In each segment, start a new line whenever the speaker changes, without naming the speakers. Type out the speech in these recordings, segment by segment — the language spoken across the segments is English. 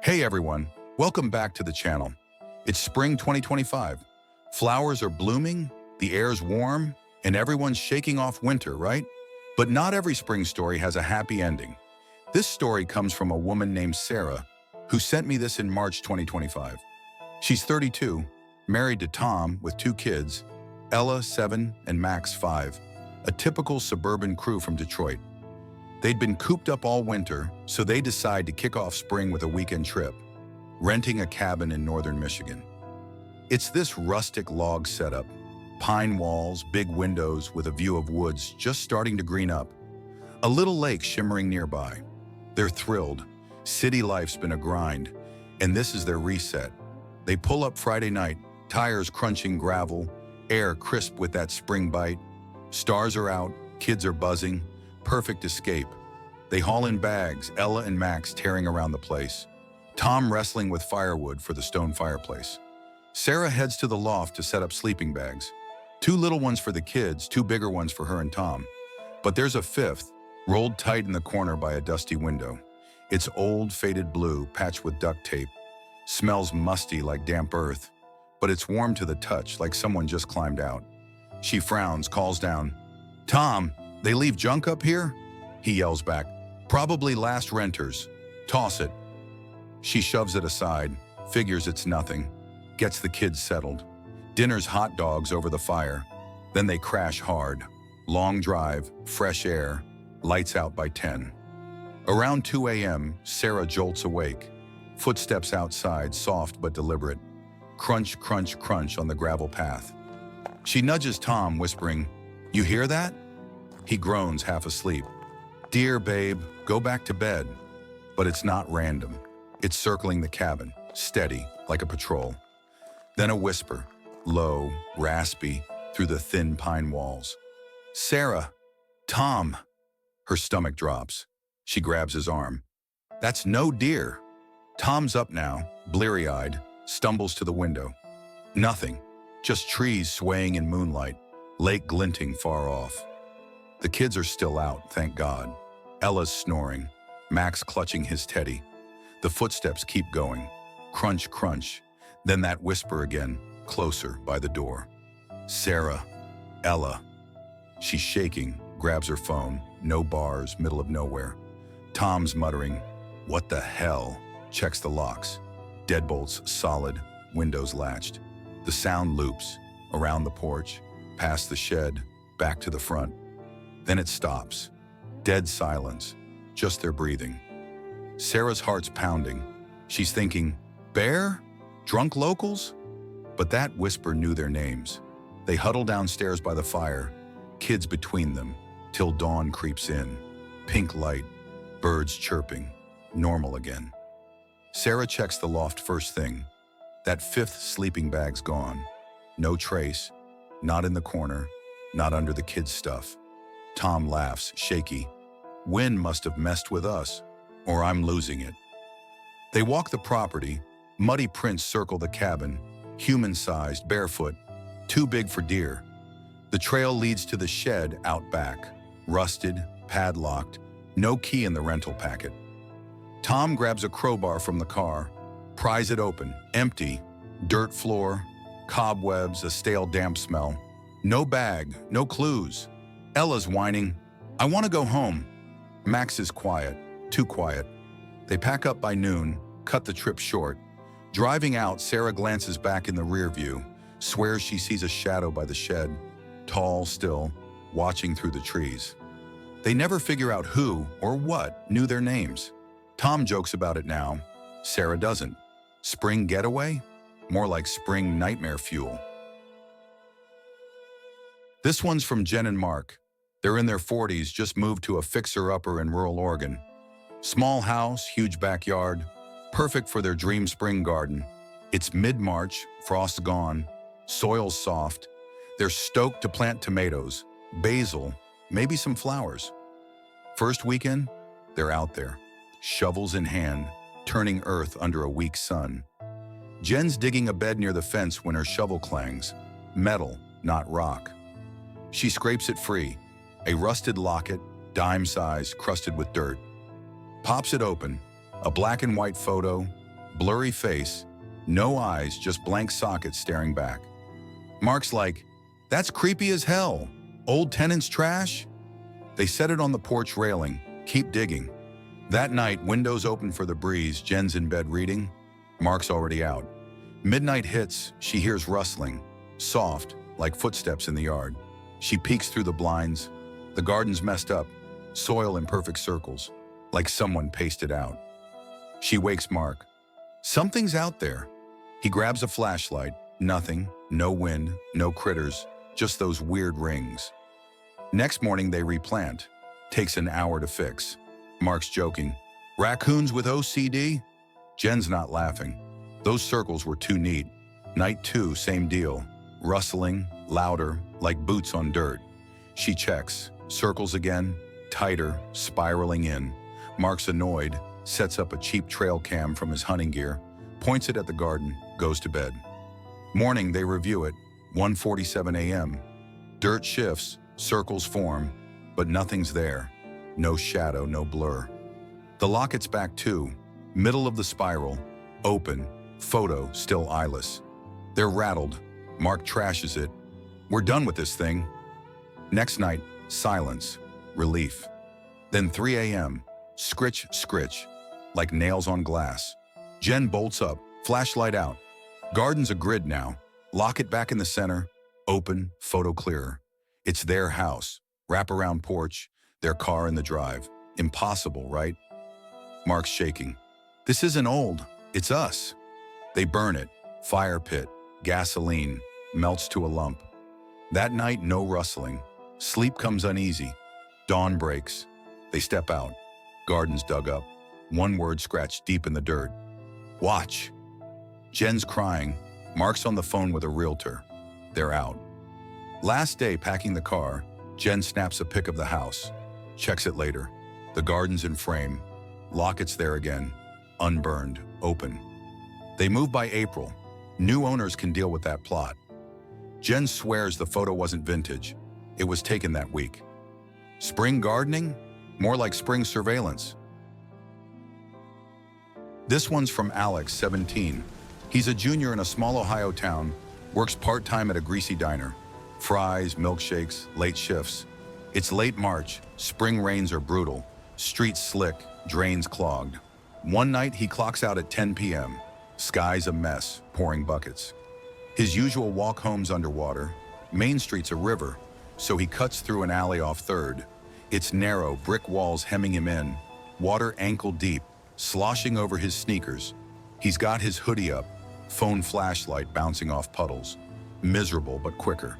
Hey everyone, welcome back to the channel. It's spring 2025. Flowers are blooming, the air's warm, and everyone's shaking off winter, right? But not every spring story has a happy ending. This story comes from a woman named Sarah, who sent me this in March 2025. She's 32, married to Tom with 2 kids, Ella, 7, and Max, 5, a typical suburban crew from Detroit. They'd been cooped up all winter, so they decide to kick off spring with a weekend trip, renting a cabin in northern Michigan. It's this rustic log setup, pine walls, big windows with a view of woods just starting to green up, a little lake shimmering nearby. They're thrilled. City life's been a grind, and this is their reset. They pull up Friday night, tires crunching gravel, air crisp with that spring bite. Stars are out, kids are buzzing, perfect escape. They haul in bags, Ella and Max tearing around the place, Tom wrestling with firewood for the stone fireplace. Sarah heads to the loft to set up sleeping bags. 2 little ones for the kids, 2 bigger ones for her and Tom. But there's a 5th, rolled tight in the corner by a dusty window. It's old, faded blue, patched with duct tape. Smells musty like damp earth, but it's warm to the touch like someone just climbed out. She frowns, calls down, "Tom, they leave junk up here?" He yells back, "Probably last renters. Toss it." She shoves it aside, figures it's nothing, gets the kids settled. Dinner's hot dogs over the fire. Then they crash hard. Long drive, fresh air, lights out by 10. Around 2 a.m., Sarah jolts awake. Footsteps outside, soft but deliberate. Crunch, crunch, crunch on the gravel path. She nudges Tom, whispering, "You hear that?" He groans, half asleep. "Dear babe, go back to bed." But it's not random. It's circling the cabin, steady, like a patrol. Then a whisper, low, raspy, through the thin pine walls. "Sarah! Tom!" Her stomach drops. She grabs his arm. "That's no deer." Tom's up now, bleary-eyed, stumbles to the window. Nothing, just trees swaying in moonlight, lake glinting far off. The kids are still out, thank God. Ella's snoring, Max clutching his teddy. The footsteps keep going. Crunch, crunch. Then that whisper again, closer by the door. "Sarah, Ella." She's shaking, grabs her phone. No bars, middle of nowhere. Tom's muttering, "What the hell?" Checks the locks. Deadbolts solid, windows latched. The sound loops, around the porch, past the shed, back to the front. Then it stops. Dead silence, just their breathing. Sarah's heart's pounding. She's thinking, bear? Drunk locals? But that whisper knew their names. They huddle downstairs by the fire, kids between them, till dawn creeps in. Pink light, birds chirping, normal again. Sarah checks the loft first thing. That 5th sleeping bag's gone. No trace, not in the corner, not under the kids' stuff. Tom laughs, shaky. Wind must have messed with us, or I'm losing it. They walk the property. Muddy prints circle the cabin, human-sized, barefoot, too big for deer. The trail leads to the shed out back, rusted, padlocked, no key in the rental packet. Tom grabs a crowbar from the car, pries it open, empty, dirt floor, cobwebs, a stale damp smell. No bag, no clues. Ella's whining, "I want to go home." Max is quiet, too quiet. They pack up by noon, cut the trip short. Driving out, Sarah glances back in the rear view, swears she sees a shadow by the shed, tall, still, watching through the trees. They never figure out who or what knew their names. Tom jokes about it now. Sarah doesn't. Spring getaway? More like spring nightmare fuel. This one's from Jen and Mark. They're in their 40s, just moved to a fixer-upper in rural Oregon. Small house, huge backyard, perfect for their dream spring garden. It's mid-March, frost's gone, soil's soft. They're stoked to plant tomatoes, basil, maybe some flowers. First weekend, they're out there, shovels in hand, turning earth under a weak sun. Jen's digging a bed near the fence when her shovel clangs. Metal, not rock. She scrapes it free. A rusted locket, dime size, crusted with dirt. Pops it open. A black and white photo, blurry face, no eyes, just blank sockets staring back. Mark's like, "That's creepy as hell. Old tenant's trash?" They set it on the porch railing, keep digging. That night, windows open for the breeze, Jen's in bed reading. Mark's already out. Midnight hits, she hears rustling, soft, like footsteps in the yard. She peeks through the blinds. The garden's messed up, soil in perfect circles, like someone pasted out. She wakes Mark. Something's out there. He grabs a flashlight. Nothing, no wind, no critters, just those weird rings. Next morning they replant. Takes an hour to fix. Mark's joking. "Raccoons with OCD?" Jen's not laughing. Those circles were too neat. Night 2, same deal. Rustling, louder, like boots on dirt. She checks. Circles again, tighter, spiraling in. Mark's annoyed, sets up a cheap trail cam from his hunting gear, points it at the garden, goes to bed. Morning, they review it. 1:47 a.m. Dirt shifts, circles form, but nothing's there. No shadow, no blur. The locket's back too. Middle of the spiral, open, photo still eyeless. They're rattled. Mark trashes it. "We're done with this thing." Next night, silence, relief. Then 3 a.m., scritch, scritch, like nails on glass. Jen bolts up, flashlight out. Garden's a grid now. Locket back in the center, open, photo clearer. It's their house, wraparound porch, their car in the drive. Impossible, right? Mark's shaking. "This isn't old, it's us." They burn it, fire pit, gasoline, melts to a lump. That night, no rustling. Sleep comes uneasy. Dawn breaks. They step out. Garden's dug up. One word scratched deep in the dirt. "Watch." Jen's crying. Mark's on the phone with a realtor. They're out. Last day packing the car, Jen snaps a pic of the house. Checks it later. The garden's in frame. Locket's there again. Unburned, open. They move by April. New owners can deal with that plot. Jen swears the photo wasn't vintage. It was taken that week. Spring gardening? More like spring surveillance. This one's from Alex, 17. He's a junior in a small Ohio town, works part-time at a greasy diner. Fries, milkshakes, late shifts. It's late March, spring rains are brutal. Streets slick, drains clogged. One night he clocks out at 10 p.m. Sky's a mess, pouring buckets. His usual walk home's underwater. Main Street's a river, so he cuts through an alley off 3rd. It's narrow, brick walls hemming him in. Water ankle deep, sloshing over his sneakers. He's got his hoodie up, phone flashlight bouncing off puddles. Miserable but quicker.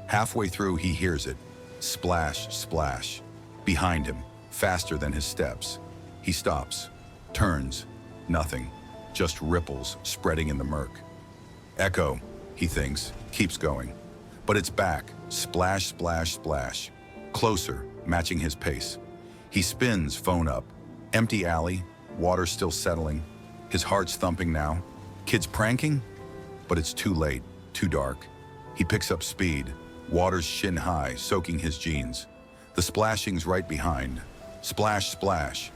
Halfway through he hears it. Splash, splash. Behind him, faster than his steps. He stops, turns. Nothing. Just ripples spreading in the murk. Echo, he thinks, keeps going. But it's back. Splash, splash, splash. Closer, matching his pace. He spins, phone up. Empty alley, water still settling. His heart's thumping now. Kids pranking? But it's too late, too dark. He picks up speed. Water's shin high, soaking his jeans. The splashing's right behind. Splash, splash.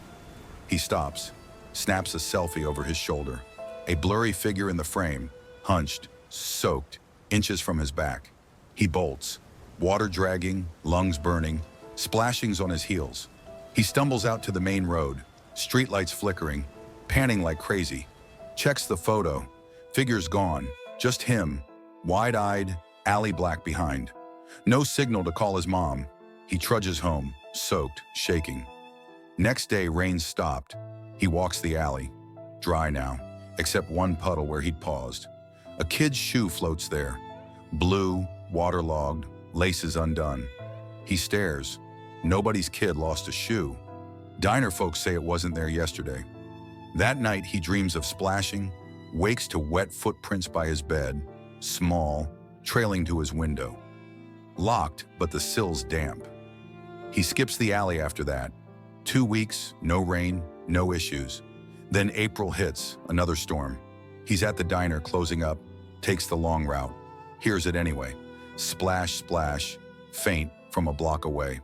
He stops, snaps a selfie over his shoulder. A blurry figure in the frame, hunched, soaked, inches from his back. He bolts, water dragging, lungs burning, splashings on his heels. He stumbles out to the main road, streetlights flickering, panning like crazy. Checks the photo, figure's gone, just him, wide-eyed, alley black behind. No signal to call his mom. He trudges home, soaked, shaking. Next day, rain stopped. He walks the alley, dry now, except one puddle where he'd paused. A kid's shoe floats there, blue, waterlogged, laces undone. He stares. Nobody's kid lost a shoe. Diner folks say it wasn't there yesterday. That night, he dreams of splashing, wakes to wet footprints by his bed, small, trailing to his window. Locked, but the sill's damp. He skips the alley after that. 2 weeks, no rain, no issues. Then April hits, another storm. He's at the diner closing up, takes the long route. Hears it anyway. Splash, splash, faint from a block away.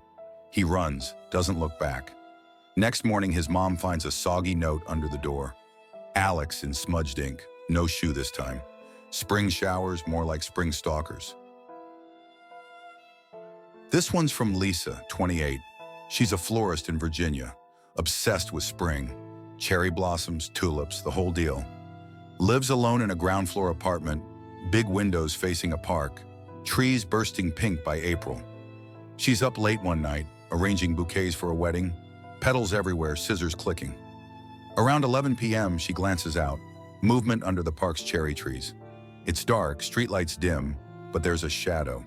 He runs, doesn't look back. Next morning, his mom finds a soggy note under the door. Alex in smudged ink, no shoe this time. Spring showers, more like spring stalkers. This one's from Lisa, 28. She's a florist in Virginia, obsessed with spring. Cherry blossoms, tulips, the whole deal. Lives alone in a ground floor apartment, big windows facing a park, trees bursting pink by April. She's up late one night, arranging bouquets for a wedding, petals everywhere, scissors clicking. Around 11 p.m., she glances out, movement under the park's cherry trees. It's dark, streetlights dim, but there's a shadow,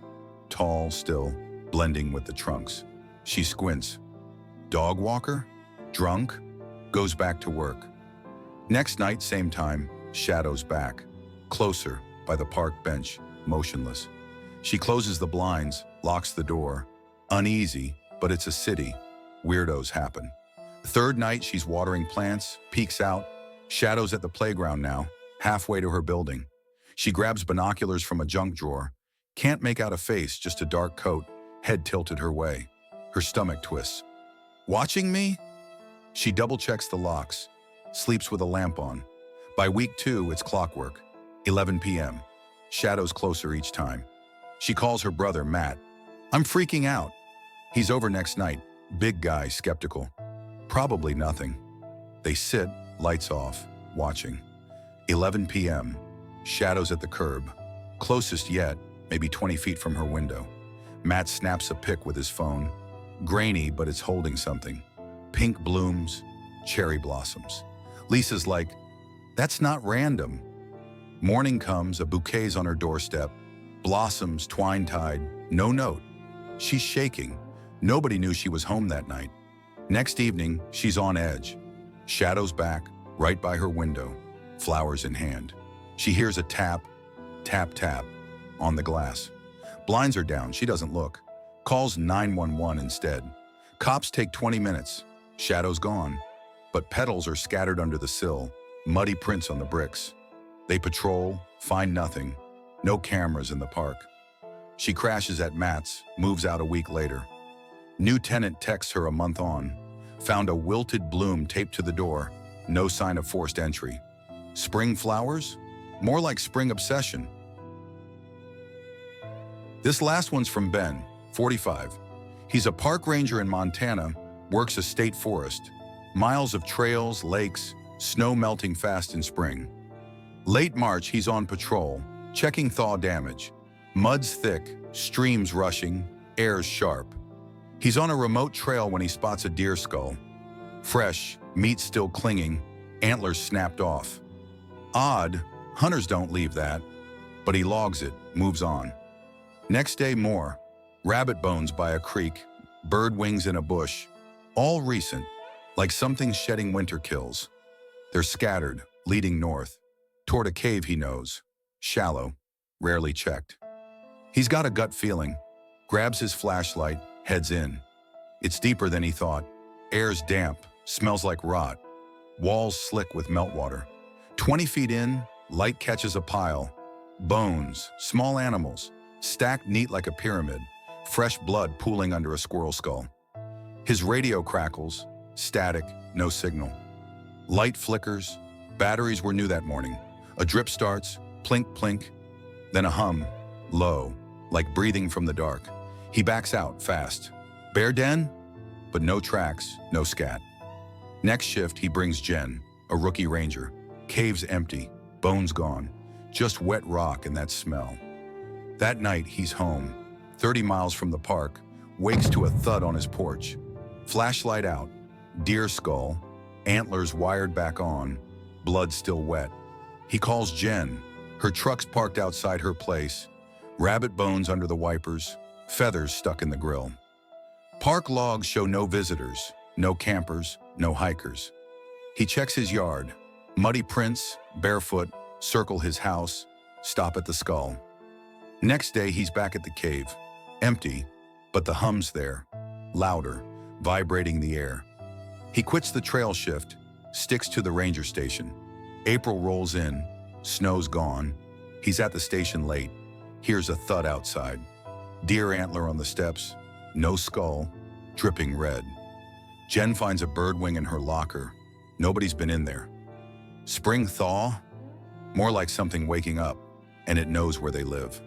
tall, still, blending with the trunks. She squints. Dog walker? Drunk? Goes back to work. Next night, same time, shadows back. Closer, by the park bench, motionless. She closes the blinds, locks the door. Uneasy, but it's a city. Weirdos happen. Third night, she's watering plants, peeks out. Shadows at the playground now, halfway to her building. She grabs binoculars from a junk drawer. Can't make out a face, just a dark coat, head tilted her way. Her stomach twists. Watching me? She double-checks the locks, sleeps with a lamp on. By week 2, it's clockwork. 11 p.m. Shadows closer each time. She calls her brother, Matt. I'm freaking out. He's over next night. Big guy, skeptical. Probably nothing. They sit, lights off, watching. 11 p.m. Shadows at the curb. Closest yet, maybe 20 feet from her window. Matt snaps a pic with his phone. Grainy, but it's holding something. Pink blooms, cherry blossoms. Lisa's like, that's not random. Morning comes, a bouquet's on her doorstep. Blossoms, twine-tied, no note. She's shaking. Nobody knew she was home that night. Next evening, she's on edge. Shadows back, right by her window, flowers in hand. She hears a tap, tap, tap, on the glass. Blinds are down, she doesn't look. Calls 911 instead. Cops take 20 minutes. Shadows gone, but petals are scattered under the sill, muddy prints on the bricks. They patrol, find nothing. No cameras in the park. She crashes at Matt's, moves out a week later. New tenant texts her a month on. Found a wilted bloom taped to the door. No sign of forced entry. Spring flowers? More like spring obsession. This last one's from Ben, 45. He's a park ranger in Montana, works a state forest. Miles of trails, lakes, snow melting fast in spring. Late March, he's on patrol, checking thaw damage. Mud's thick, streams rushing, air's sharp. He's on a remote trail when he spots a deer skull. Fresh, meat still clinging, antlers snapped off. Odd, hunters don't leave that, but he logs it, moves on. Next day, more. Rabbit bones by a creek, bird wings in a bush. All recent, like something shedding winter kills. They're scattered, leading north, toward a cave he knows. Shallow, rarely checked. He's got a gut feeling, grabs his flashlight, heads in. It's deeper than he thought. Air's damp, smells like rot. Walls slick with meltwater. 20 feet in, light catches a pile. Bones, small animals, stacked neat like a pyramid. Fresh blood pooling under a squirrel skull. His radio crackles, static, no signal. Light flickers, batteries were new that morning. A drip starts, plink, plink, then a hum, low, like breathing from the dark. He backs out, fast. Bear den? But no tracks, no scat. Next shift, he brings Jen, a rookie ranger. Cave's empty, bones gone, just wet rock and that smell. That night, he's home, 30 miles from the park, wakes to a thud on his porch. Flashlight out, deer skull, antlers wired back on, blood still wet. He calls Jen. Her truck's parked outside her place. Rabbit bones under the wipers, feathers stuck in the grill. Park logs show no visitors, no campers, no hikers. He checks his yard. Muddy prints, barefoot, circle his house, stop at the skull. Next day, he's back at the cave. Empty, but the hum's there, louder, vibrating the air. He quits the trail shift, sticks to the ranger station. April rolls in, snow's gone. He's at the station late. Hears a thud outside. Deer antler on the steps, no skull, dripping red. Jen finds a bird wing in her locker. Nobody's been in there. Spring thaw? More like something waking up, and it knows where they live.